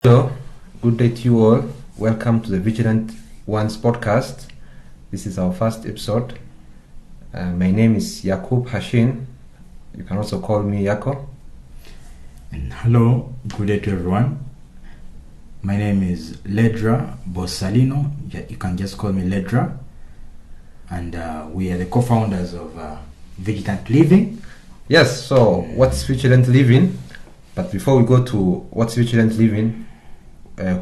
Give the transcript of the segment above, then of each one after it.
Hello, good day to you all. Welcome to the Vigilant One's podcast. This is our first episode. My name is Yakub Hashin. You can also call me Yako. And hello, good day to everyone. My name is Ledra Borsalino. You can just call me Ledra. And we are the co-founders of Vigilant Living. Yes, so what's Vigilant Living? But before we go to what's Vigilant Living,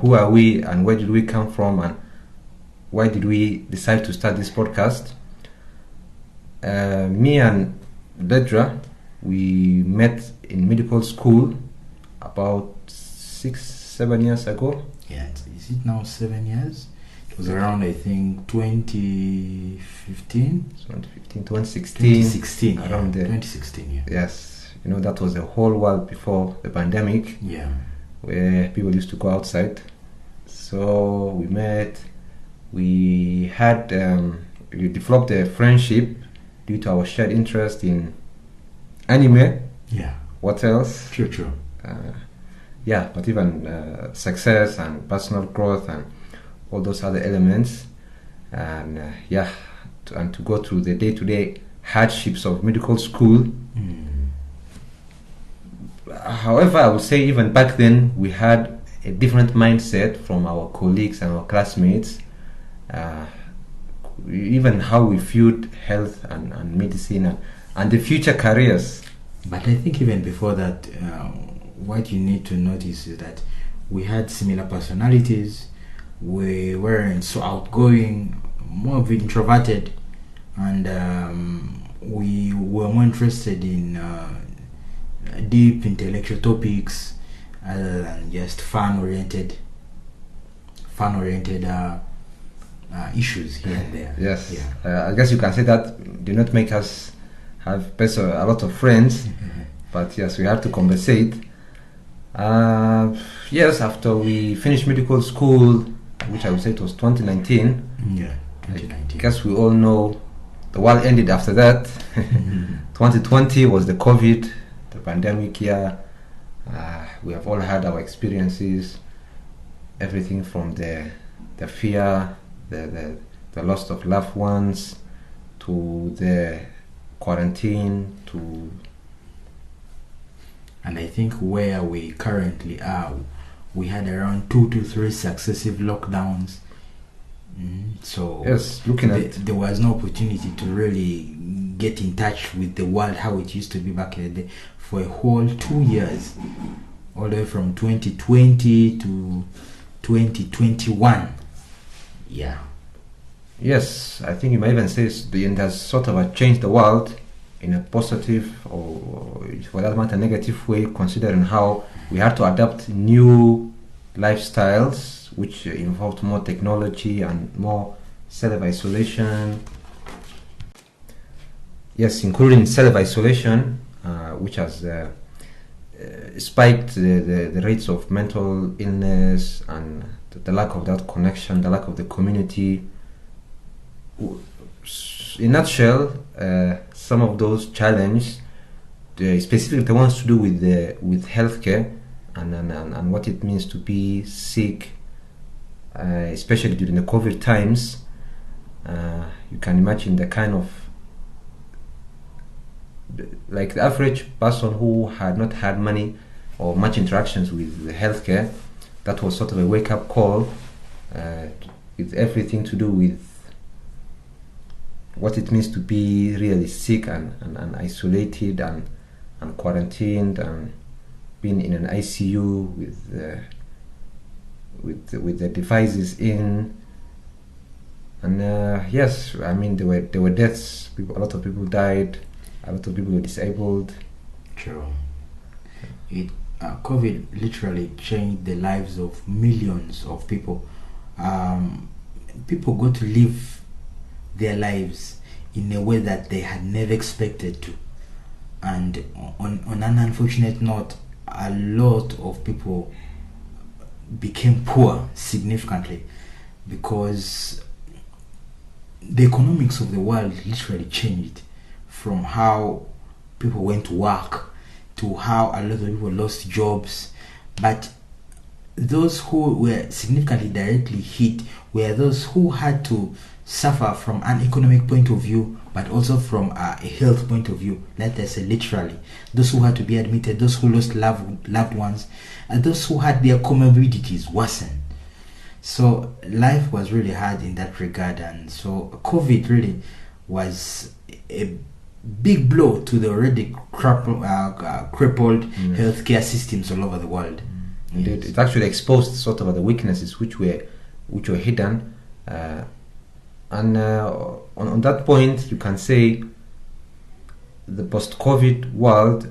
who are we and where did we come from and why did we decide to start this podcast? Me and Ledra, we met in medical school about 6-7 years ago. Yeah, is it now 7 years? It was around, I think, 2015? 2016, around there. 2016, yeah. Yes, that was the whole world before the pandemic. Yeah. Where people used to go outside. So we met, we developed a friendship due to our shared interest in anime. Yeah. What else? True. But even success and personal growth and all those other elements. And to go through the day-to-day hardships of medical school. However, I would say even back then we had a different mindset from our colleagues and our classmates. Even how we viewed health and medicine and the future careers. But I think even before that, what you need to notice is that we had similar personalities. We weren't so outgoing, more of introverted, and we were more interested in deep intellectual topics other than just fun-oriented issues here and there. Yes. Yeah. I guess you can say that did not make us have a lot of friends, but yes, we had to compensate. Yes, after we finished medical school, which I would say it was 2019. Yeah, 2019. I guess we all know the world ended after that. 2020 was the COVID, the pandemic year. We have all had our experiences, everything from the fear, the loss of loved ones, to the quarantine, to... And I think where we currently are, we had around 2 to 3 successive lockdowns. So yes, there was no opportunity to really get in touch with the world how it used to be back in the day for a whole 2 years, all the way from 2020 to 2021. Yeah. Yes, I think you might even say it has sort of changed the world in a positive or for that matter negative way, considering how we had to adapt new lifestyles which involved more technology and more self-isolation. Yes, including self-isolation, which has spiked the rates of mental illness and the lack of that connection, the lack of the community. In a nutshell, some of those challenges, specifically the ones to do with healthcare and what it means to be sick, especially during the COVID times. You can imagine the kind of, like the average person who had not had money or much interactions with the healthcare, that was sort of a wake-up call with everything to do with what it means to be really sick and isolated and quarantined and being in an ICU with the devices in. And yes, I mean there were deaths. A lot of people died. A lot of people were disabled. True. COVID literally changed the lives of millions of people. People got to live their lives in a way that they had never expected to. And on an unfortunate note, a lot of people became poor significantly because the economics of the world literally changed from how people went to work to how a lot of people lost jobs. But those who were significantly directly hit were those who had to suffer from an economic point of view, but also from a health point of view. Let us say literally, those who had to be admitted, those who lost loved ones, and those who had their comorbidities worsen. So life was really hard in that regard, and so COVID really was a big blow to the already crippled healthcare systems all over the world. Indeed, it actually exposed sort of the weaknesses which were hidden, and on that point, you can say the post-COVID world,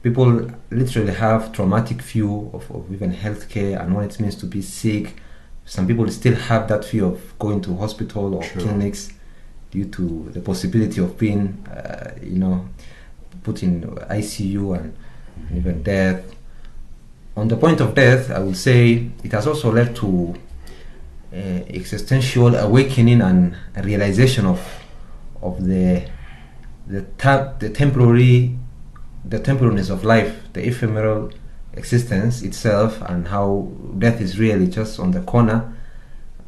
people literally have traumatic view of even healthcare and what it means to be sick. Some people still have that fear of going to hospital or clinics due to the possibility of being, put in ICU and even death. On the point of death, I would say it has also led to existential awakening and a realization of the temporariness of life, the ephemeral existence itself, and how death is really just on the corner,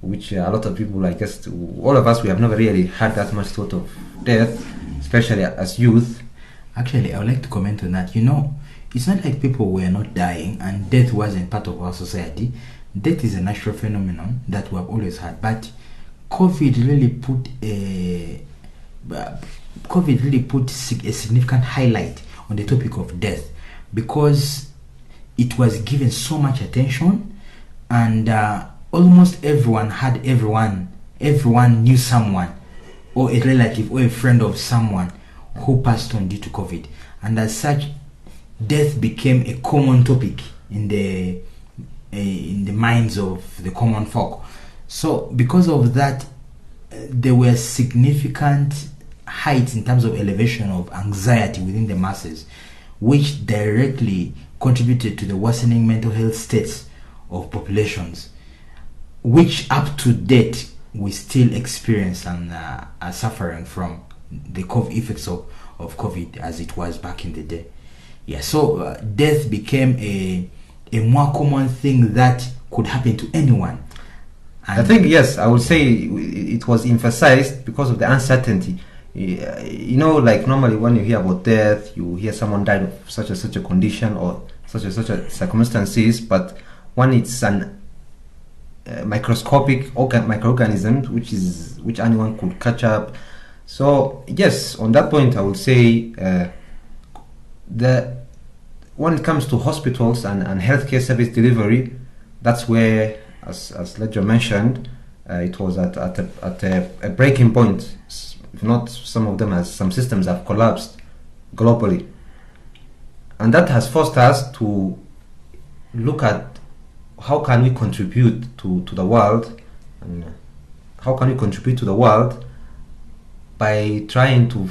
which a lot of people, I guess, all of us, we have never really had that much thought of death, especially as youth. Actually, I would like to comment on that. It's not like people were not dying and death wasn't part of our society. Death is a natural phenomenon that we have always had, but COVID really put a significant highlight on the topic of death, because it was given so much attention, and almost everyone knew someone or a relative or a friend of someone who passed on due to COVID, and as such, death became a common topic in the minds of the common folk. So because of that, there were significant heights in terms of elevation of anxiety within the masses, which directly contributed to the worsening mental health states of populations, which up to date we still experience and are suffering from the effects of COVID as it was back in the day. Yeah, so death became a more common thing that could happen to anyone. And I think, yes, I would say it was emphasized because of the uncertainty. Like normally when you hear about death, you hear someone died of such and such a condition or such and such a circumstances, but when it's an microscopic microorganism, which anyone could catch up. So yes, on that point, I would say when it comes to hospitals and healthcare service delivery, that's where, as Ledger mentioned, it was at a breaking point. If not, some of them, as some systems have collapsed globally, and that has forced us to look at how can we contribute to the world, and how can we contribute to the world by trying to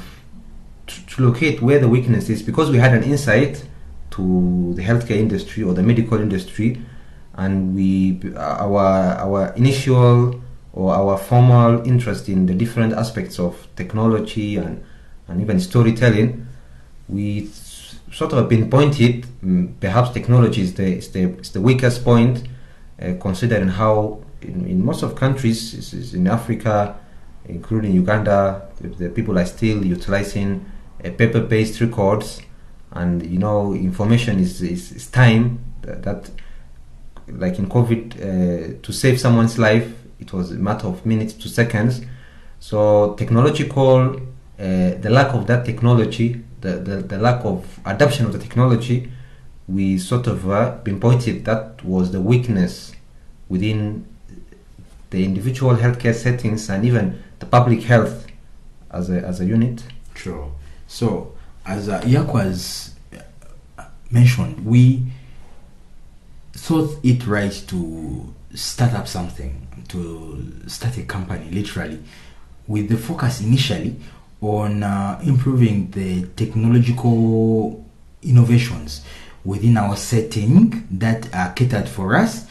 locate where the weakness is, because we had an insight to the healthcare industry or the medical industry, and our initial or our formal interest in the different aspects of technology and even storytelling, we sort of pinpointed perhaps technology is the weakest point, considering how in most of countries in Africa, including Uganda, the people are still utilizing paper-based records, and information is time. That like in COVID, to save someone's life, it was a matter of minutes to seconds. So technological, the lack of that technology, the lack of adoption of the technology, we sort of pinpointed that was the weakness within the individual healthcare settings and even the public health as a unit. Sure. So as Yakwas mentioned, we thought it right to start up something, to start a company, literally, with the focus initially on improving the technological innovations within our setting that are catered for us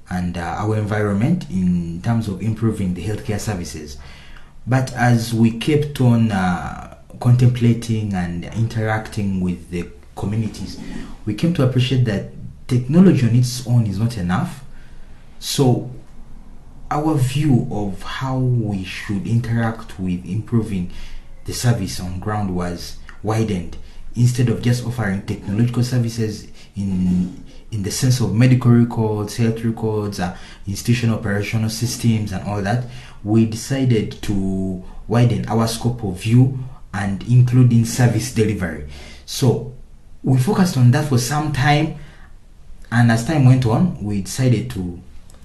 and our environment in terms of improving the healthcare services. But as we kept on contemplating and interacting with the communities, we came to appreciate that technology on its own is not enough. So our view of how we should interact with improving the service on ground was widened. Instead of just offering technological services in the sense of medical records, health records, institutional operational systems and all that, we decided to widen our scope of view and including service delivery. So we focused on that for some time, and as time went on, we decided to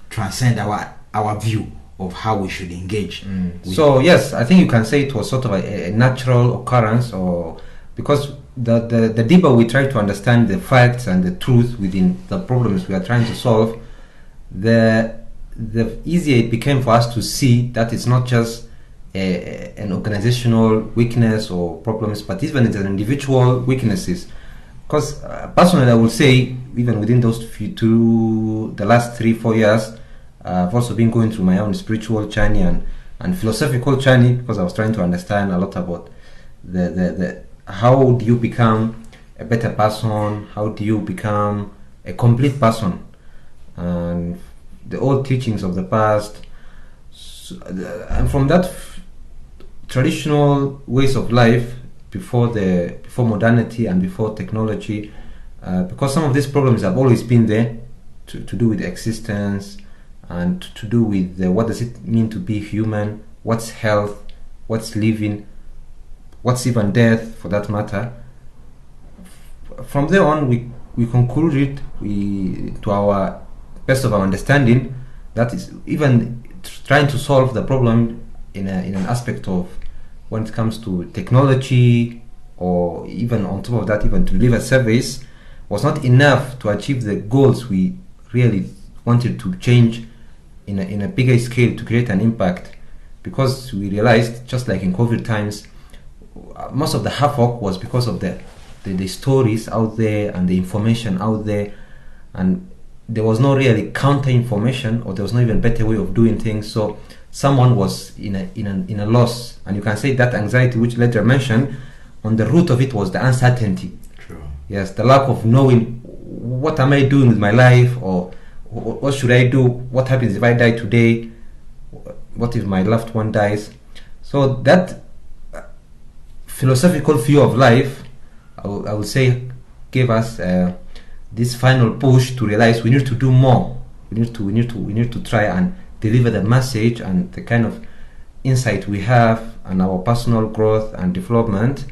transcend our view of how we should engage. So yes, I think you can say it was sort of a natural occurrence, or because the deeper we try to understand the facts and the truth within the problems we are trying to solve, the easier it became for us to see that it's not just an organizational weakness or problems, but even it's an individual weaknesses. Because personally, I would say even within those the last 3-4 years, I've also been going through my own spiritual journey and philosophical journey, because I was trying to understand a lot about the how do you become a better person, how do you become a complete person, and the old teachings of the past. And from that traditional ways of life before modernity and before technology, because some of these problems have always been there to do with existence and to do with what does it mean to be human, what's health, what's living, what's even death for that matter. From there on, we concluded, to our best of our understanding, that is even trying to solve the problem in an aspect of when it comes to technology, or even on top of that, even to deliver service, was not enough to achieve the goals we really wanted to change in a bigger scale to create an impact. Because we realized, just like in COVID times, most of the havoc was because of the stories out there and the information out there, and there was no really counter information, or there was no even better way of doing things. So someone was in a loss, and you can say that anxiety, which later mentioned, on the root of it was the uncertainty. True. Yes, the lack of knowing what am I doing with my life, or what should I do, what happens if I die today, what if my loved one dies. So that philosophical view of life, I would say, gave us this final push to realize we need to do more. We need to try and deliver the message and the kind of insight we have and our personal growth and development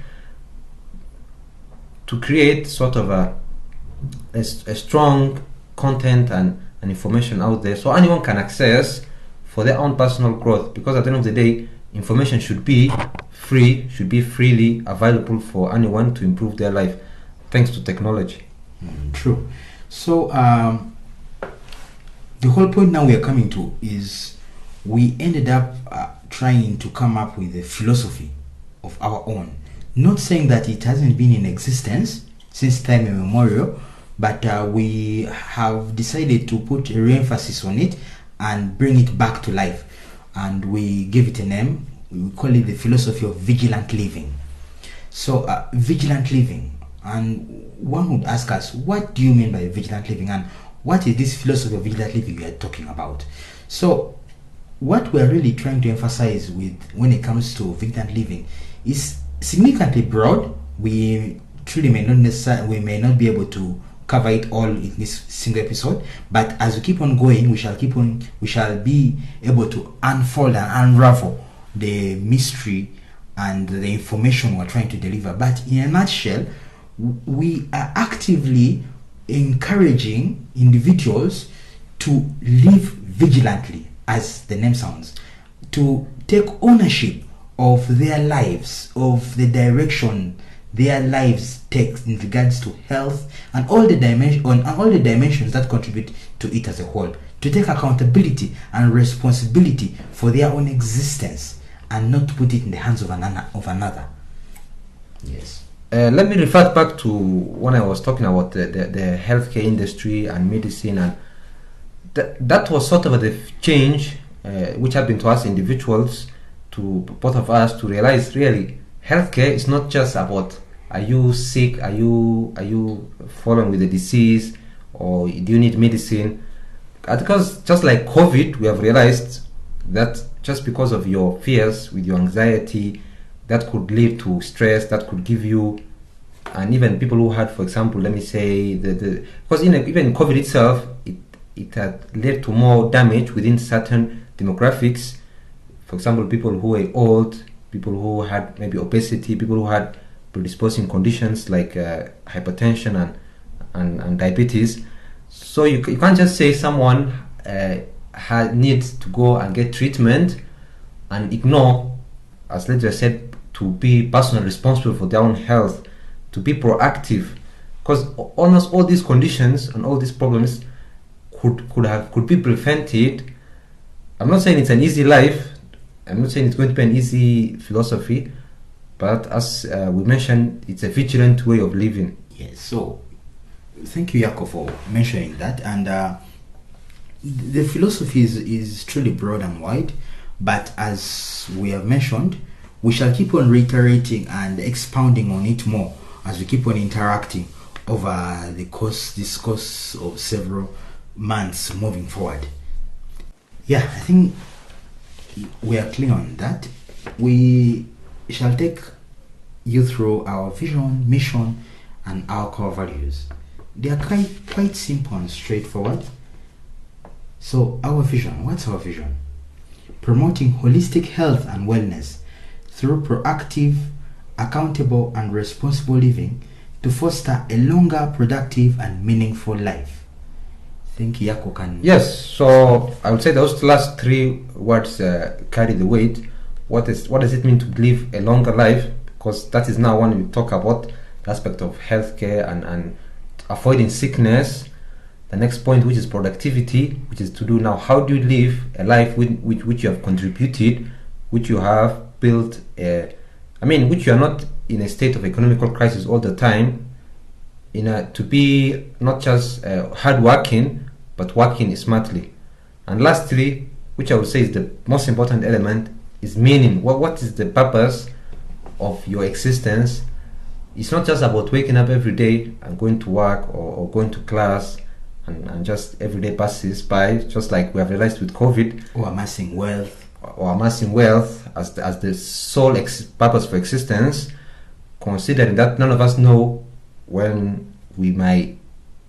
to create sort of a strong content and information out there, so anyone can access for their own personal growth. Because at the end of the day, information should be free, should be freely available for anyone to improve their life, thanks to technology. True. So the whole point now we are coming to is we ended up trying to come up with a philosophy of our own. Not saying that it hasn't been in existence since time immemorial, but we have decided to put a re-emphasis on it and bring it back to life. And we give it a name. We call it the philosophy of vigilant living. So vigilant living, and one would ask us, what do you mean by vigilant living, and what is this philosophy of vigilant living we are talking about? So what we are really trying to emphasize with when it comes to vigilant living is significantly broad. We truly may not be able to cover it all in this single episode, but as we keep on going, we shall be able to unfold and unravel the mystery and the information we're trying to deliver. But in a nutshell, we are actively encouraging individuals to live vigilantly, as the name sounds, to take ownership of their lives, of the direction their lives take in regards to health and all the dimensions that contribute to it as a whole, to take accountability and responsibility for their own existence and not to put it in the hands of another. Yes. Let me refer back to when I was talking about the healthcare industry and medicine, and that was sort of the change which happened to us individuals, to both of us, to realize really healthcare is not just about are you sick, are you fallen with a disease, or do you need medicine? Because just like COVID, we have realized that just because of your fears, with your anxiety, that could lead to stress, that could give you, and even people who had, for example, let me say, because even COVID itself, it had led to more damage within certain demographics. For example, people who were old, people who had maybe obesity, people who had predisposing conditions like hypertension and diabetes. So you can't just say someone needs to go and get treatment and ignore, as Ledger said, to be personally responsible for their own health, to be proactive, because almost all these conditions and all these problems could be prevented. I'm not saying it's an easy life. I'm not saying it's going to be an easy philosophy, but as we mentioned, it's a vigilant way of living. Yes. So, thank you, Yako, for mentioning that. And the philosophy is truly broad and wide, but as we have mentioned, we shall keep on reiterating and expounding on it more as we keep on interacting over this course of several months moving forward. Yeah, I think we are clear on that. We shall take you through our vision, mission, and our core values. They are quite simple and straightforward. So, our vision, what's our vision? Promoting holistic health and wellness through proactive, accountable, and responsible living to foster a longer, productive, and meaningful life. I think Yako can... Yes, so I would say those last three words carry the weight. What does it mean to live a longer life? Because that is now when we talk about the aspect of healthcare and avoiding sickness. The next point, which is productivity, which is to do now, how do you live a life which you have contributed, which you have built, which you are not in a state of economical crisis all the time, to be not just hardworking, but working smartly. And lastly, which I would say is the most important element, is meaning. What is the purpose of your existence? It's not just about waking up every day and going to work or going to class and just every day passes by, just like we have realized with COVID. Or amassing wealth. As the sole purpose for existence, considering that none of us know when we might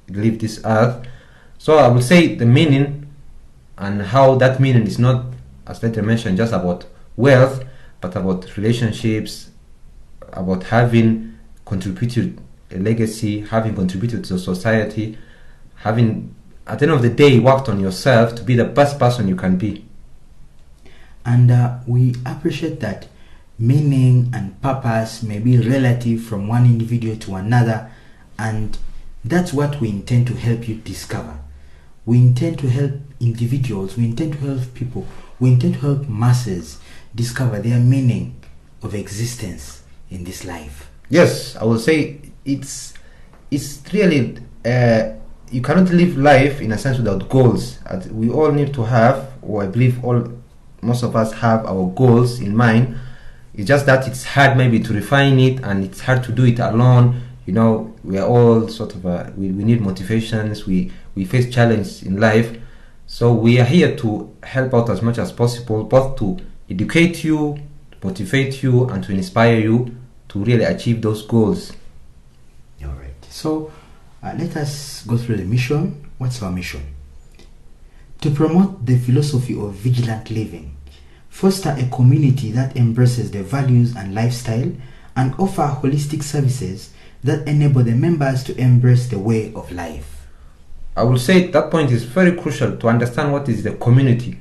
leave this earth. So I would say the meaning, and how that meaning is not, as later mentioned, just about wealth, but about relationships, about having contributed a legacy, having contributed to society, having, at the end of the day, worked on yourself to be the best person you can be. And we appreciate that meaning and purpose may be relative from one individual to another, and that's what we intend to help you discover. We intend to help individuals, we intend to help people, we intend to help masses discover their meaning of existence in this life. Yes, I will say it's really you cannot live life in a sense without goals. We all need to have, or I believe most of us have our goals in mind. It's just that it's hard maybe to refine it, and it's hard to do it alone. We are all sort of we need motivations. We face challenges in life, so we are here to help out as much as possible, both to educate you, motivate you, and to inspire you to really achieve those goals. All right. So let us go through the mission. What's our mission? To promote the philosophy of vigilant living, foster a community that embraces the values and lifestyle, and offer holistic services that enable the members to embrace the way of life. I will say that point is very crucial to understand what is the community.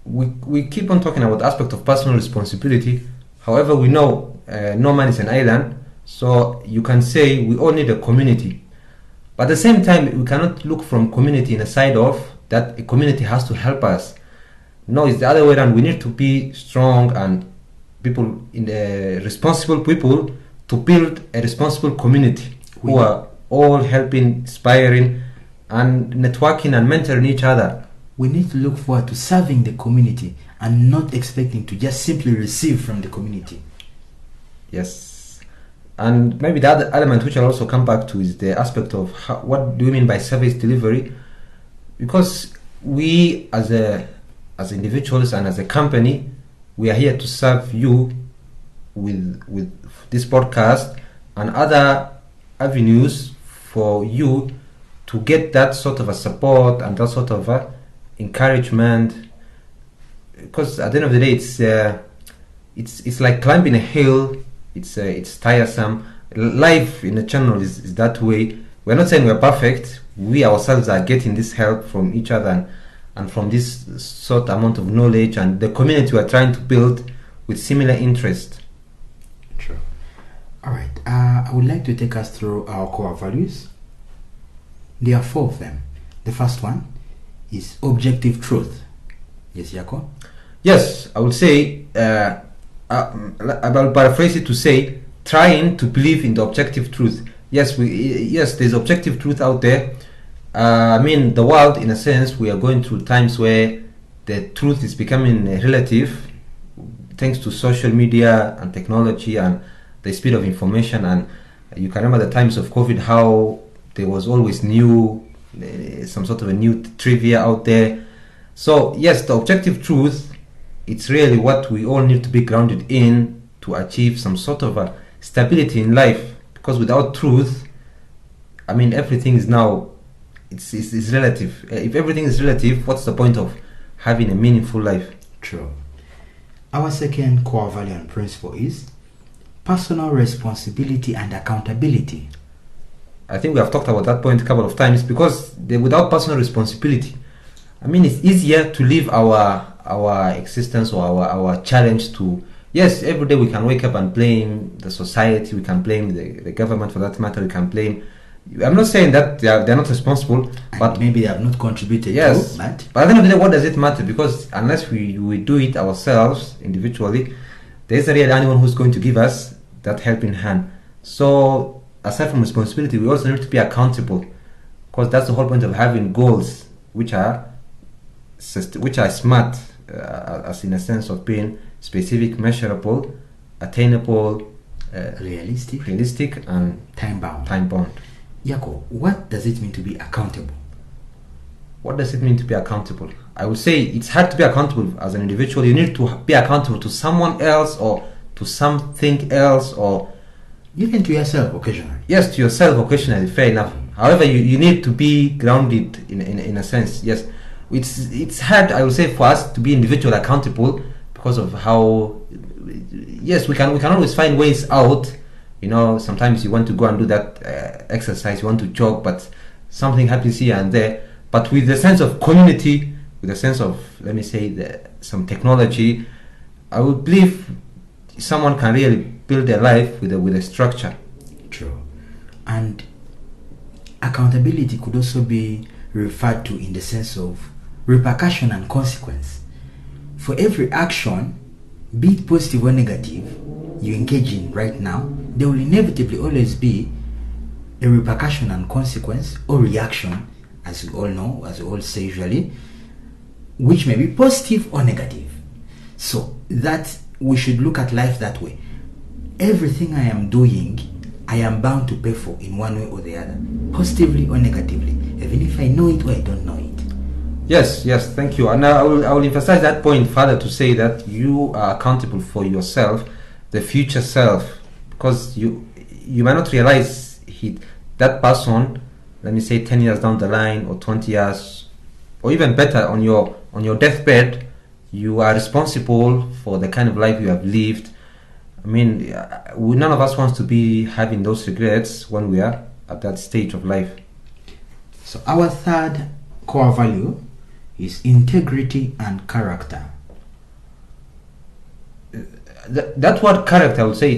We keep on talking about the aspect of personal responsibility. However, we know no man is an island, so you can say we all need a community. But at the same time, we cannot look from community in a side of that a community has to help us. No, it's the other way around. We need to be strong and responsible people to build a responsible community who are all helping, inspiring, and networking and mentoring each other. We need to look forward to serving the community and not expecting to just simply receive from the community. Yes. And maybe the other element which I'll also come back to is the aspect of what do we mean by service delivery, because we as individuals and as a company, we are here to serve you with this podcast and other avenues for you to get that sort of a support and that sort of a encouragement, because at the end of the day it's like climbing a hill. It's tiresome. Life in a channel is that way. We're not saying we're perfect. We ourselves are getting this help from each other and from this sort amount of knowledge and the community we're trying to build with similar interest. True. All right. I would like to take us through our core values. There are 4 of them. The first one is objective truth. Yes, Yako? Yes, I would say, I'll paraphrase it to say, trying to believe in the objective truth. Yes, there's objective truth out there. I mean, the world, in a sense, we are going through times where the truth is becoming relative, thanks to social media and technology and the speed of information. And you can remember the times of COVID, how there was always some sort of a new trivia out there. So yes, the objective truth, it's really what we all need to be grounded in to achieve some sort of a stability in life. Because without truth, I mean, everything is now, it's relative. If everything is relative, what's the point of having a meaningful life? True. Our second core value and principle is personal responsibility and accountability. I think we have talked about that point a couple of times, because without personal responsibility, I mean, it's easier to live our existence or our challenge to, yes, every day we can wake up and blame the society, we can blame the government for that matter, we can blame, I'm not saying that they're not responsible, but maybe they have not contributed. Yes, to, but at the end of the day, what does it matter? Because unless we do it ourselves individually, there isn't really anyone who's going to give us that helping hand. So aside from responsibility, we also need to be accountable, because that's the whole point of having goals which are smart, as in a sense of being specific, measurable, attainable, realistic and time bound. Yako, what does it mean to be accountable? What does it mean to be accountable? I would say it's hard to be accountable as an individual. You need to be accountable to someone else or to something else, or even to yourself occasionally. Yes, to yourself occasionally, fair enough. However, you need to be grounded in a sense. Yes, it's hard, I would say, for us to be individually accountable because of how, yes, we can always find ways out. You know, sometimes you want to go and do that exercise, you want to jog, but something happens here and there. But with the sense of community, with the sense of, let me say, some technology, I would believe someone can really build their life with a structure. True. And accountability could also be referred to in the sense of repercussion and consequence. For every action, be it positive or negative, you engage in right now, there will inevitably always be a repercussion and consequence or reaction, as we all know, as we all say usually, which may be positive or negative. So that we should look at life that way. Everything I am doing, I am bound to pay for in one way or the other, positively or negatively, even if I know it or I don't know it. Yes, thank you. And I will emphasize that point further to say that you are accountable for yourself, the future self, because you might not realize that person, let me say 10 years down the line or 20 years, or even better, on your deathbed, you are responsible for the kind of life you have lived. I mean, none of us wants to be having those regrets when we are at that stage of life. So our third core value is integrity and character. That word character, I would say,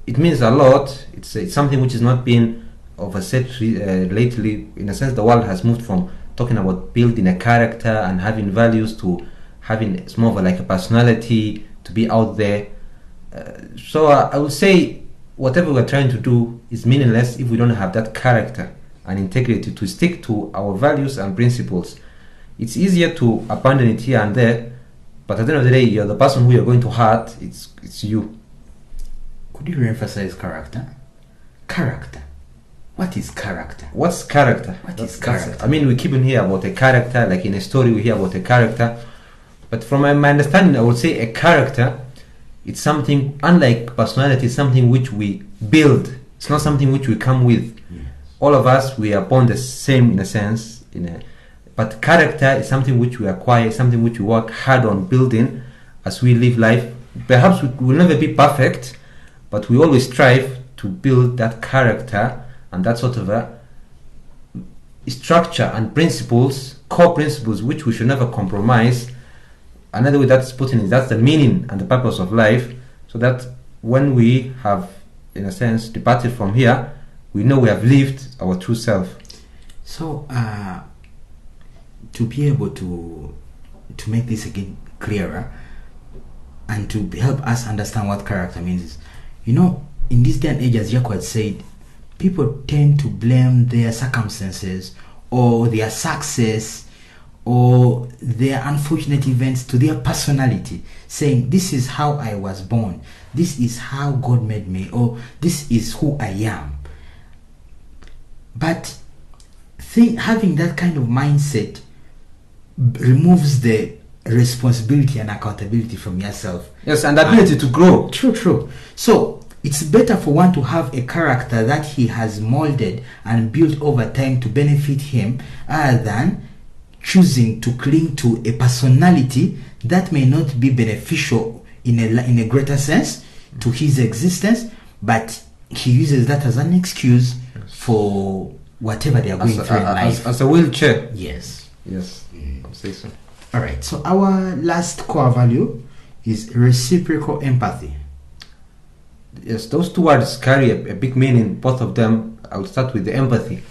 it means a lot. It's something which is not being overset lately. In a sense, the world has moved from talking about building a character and having values to having it's more of like a personality, to be out there. So I would say whatever we're trying to do is meaningless if we don't have that character and integrity to stick to our values and principles. It's easier to abandon it here and there, but at the end of the day, you're the person who you're going to hurt. It's you. Could you re-emphasize character? Character. What is character? What's character? What is character? I mean, we keep on hear about a character, like in a story we hear about a character. But from my understanding, I would say a character, it's something, unlike personality, something which we build. It's not something which we come with. Yes. All of us, we are born the same in a sense. But character is something which we acquire, something which we work hard on building as we live life. Perhaps we will never be perfect, but we always strive to build that character and that sort of a structure and principles, core principles, which we should never compromise. Another way that's put in is that's the meaning and the purpose of life, so that when we have, in a sense, departed from here, we know we have lived our true self. So, to be able to make this again clearer and to help us understand what character means is, in this day and age, as Jaco had said, people tend to blame their circumstances or their success or their unfortunate events to their personality, saying, this is how I was born, this is how God made me, or this is who I am. But having that kind of mindset removes the responsibility and accountability from yourself. Yes, and the ability to grow. True. So it's better for one to have a character that he has molded and built over time to benefit him, rather than choosing to cling to a personality that may not be beneficial in a greater sense to his existence, but he uses that as an excuse for whatever they are going through in life. As a wheelchair. Yes. I'll say so. All right. So our last core value is reciprocal empathy. Yes, those two words carry a big meaning, both of them. I'll start with the empathy.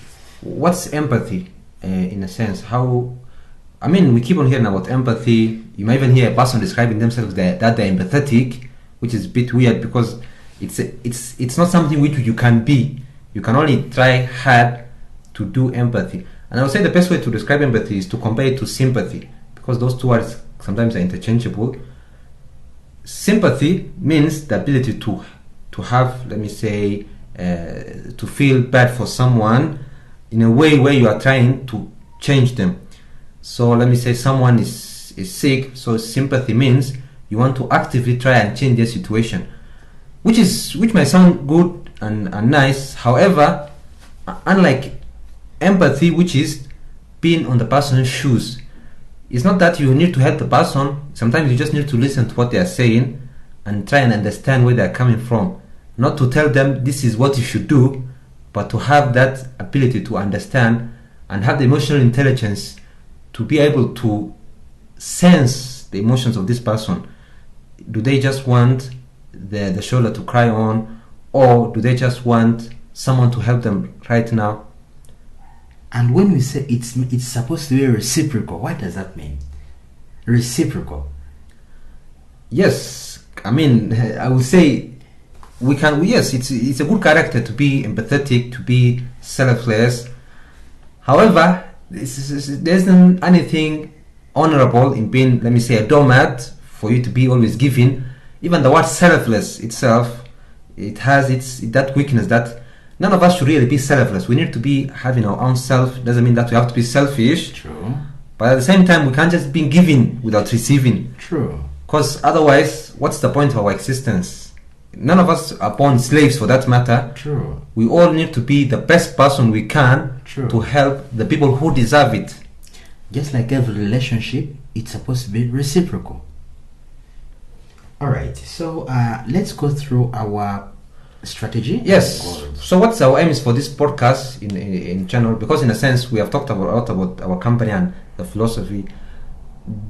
What's empathy, in a sense? We keep on hearing about empathy. You might even hear a person describing themselves that they're empathetic, which is a bit weird because it's not something which you can be. You can only try hard to do empathy. And I would say the best way to describe empathy is to compare it to sympathy, because those two words sometimes are interchangeable. Sympathy means the ability to have, let me say, to feel bad for someone in a way where you are trying to change them. So let me say someone is sick, so sympathy means you want to actively try and change their situation, which might sound good and nice. However, unlike empathy, which is being on the person's shoes, it's not that you need to help the person. Sometimes you just need to listen to what they are saying and try and understand where they are coming from. Not to tell them this is what you should do, but to have that ability to understand and have the emotional intelligence to be able to sense the emotions of this person. Do they just want the shoulder to cry on, or do they just want someone to help them right now? And when we say it's supposed to be reciprocal, what does that mean? Reciprocal. Yes, I would say it's a good character to be empathetic, to be selfless. However, there isn't anything honorable in being, let me say, a doormat for you to be always giving. Even the word selfless itself, it has that weakness that none of us should really be selfless. We need to be having our own self. Doesn't mean that we have to be selfish. True. But at the same time, we can't just be giving without receiving. True. Because otherwise, what's the point of our existence? None of us are born slaves, for that matter. True. We all need to be the best person we can. True. To help the people who deserve it. Just like every relationship, it's supposed to be reciprocal. Alright, so let's go through our strategy. Yes. So what's our aims for this podcast in general? Because in a sense, we have talked a lot about our company and the philosophy.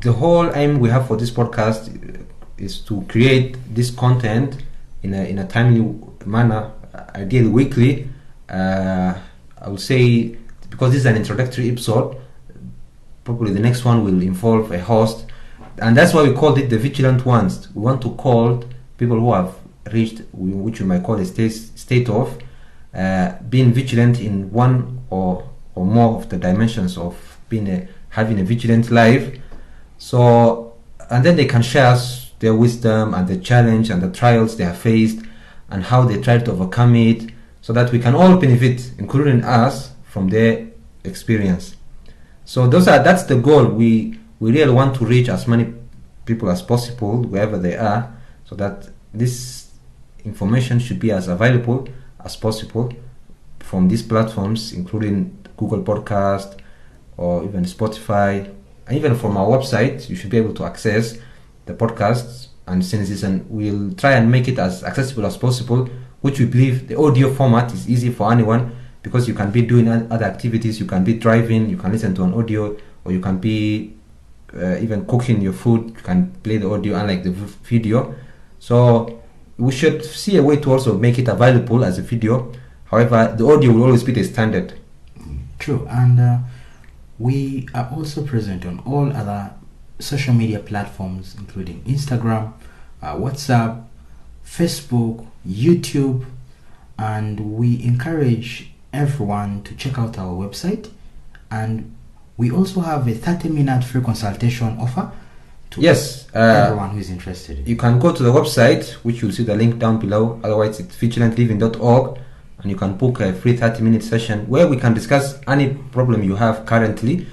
The whole aim we have for this podcast is to create this content in a timely manner, ideally weekly. I would say, because this is an introductory episode, probably the next one will involve a host, and that's why we called it the Vigilant ones. We want to call people who have reached, which we might call a state of being vigilant in one or more of the dimensions of having a vigilant life. So, and then they can share us their wisdom and the challenge and the trials they have faced, and how they try to overcome it, so that we can all benefit, including us, from their experience. So that's the goal. We really want to reach as many people as possible wherever they are, so that this information should be as available as possible from these platforms, including Google Podcast or even Spotify, and even from our website. You should be able to access the podcasts and synthesis, and we'll try and make it as accessible as possible, which we believe the audio format is easy for anyone, because you can be doing other activities, you can be driving, you can listen to an audio, or you can be even cooking your food, you can play the audio unlike the video. So we should see a way to also make it available as a video. However, the audio will always be the standard. True, and we are also present on all other social media platforms, including Instagram, WhatsApp, Facebook, YouTube, and we encourage everyone to check out our website. And we also have a 30-minute free consultation offer to everyone who is interested. You can go to the website, which you'll see the link down below. Otherwise, it's vigilantliving.org, and you can book a free 30-minute session where we can discuss any problem you have currently,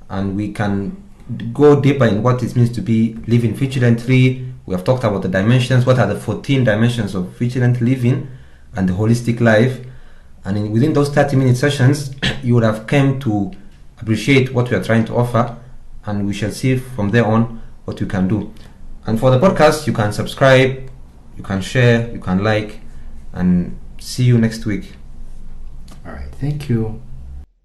and we can go deeper in what it means to be living vigilantly. We have talked about the dimensions. What are the 14 dimensions of vigilant living and the holistic life? And within those 30-minute sessions, you would have come to appreciate what we are trying to offer, and we shall see from there on what you can do. And for the podcast, you can subscribe, you can share, you can like, and see you next week. All right, thank you.